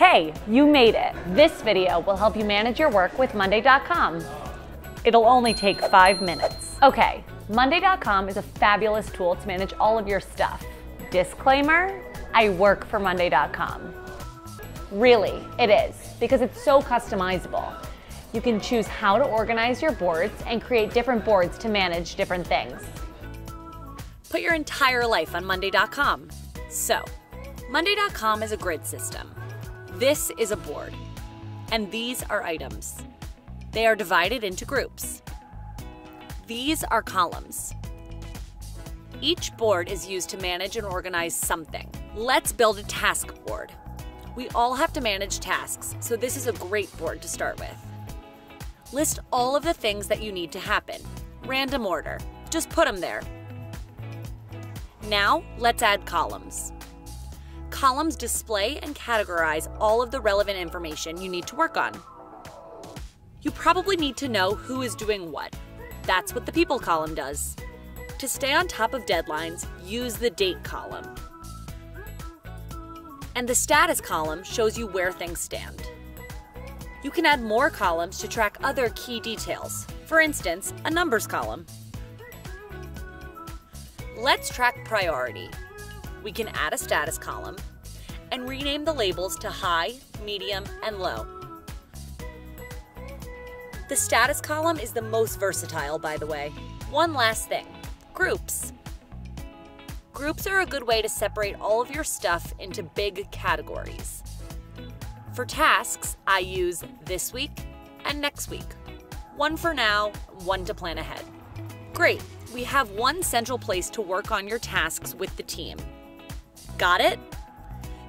Hey, you made it. This video will help you manage your work with monday.com. It'll only take 5 minutes. Okay, monday.com is a fabulous tool to manage all of your stuff. Disclaimer, I work for monday.com. Really, it is, because it's so customizable. You can choose how to organize your boards and create different boards to manage different things. Put your entire life on monday.com. So, monday.com is a grid system. This is a board, and these are items. They are divided into groups. These are columns. Each board is used to manage and organize something. Let's build a task board. We all have to manage tasks, so this is a great board to start with. List all of the things that you need to happen. Random order. Just put them there. Now, let's add columns. Columns display and categorize all of the relevant information you need to work on. You probably need to know who is doing what. That's what the people column does. To stay on top of deadlines, use the date column. And the status column shows you where things stand. You can add more columns to track other key details. For instance, a numbers column. Let's track priority. We can add a status column and rename the labels to high, medium, and low. The status column is the most versatile, by the way. One last thing, groups. Groups are a good way to separate all of your stuff into big categories. For tasks, I use this week and next week. One for now, one to plan ahead. Great, we have one central place to work on your tasks with the team. Got it?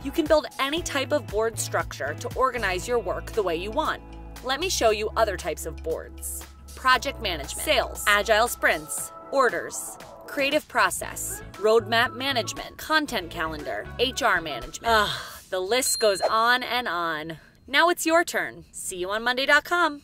You can build any type of board structure to organize your work the way you want. Let me show you other types of boards. Project management, sales, agile sprints, orders, creative process, roadmap management, content calendar, HR management. The list goes on and on. Now it's your turn. See you on monday.com.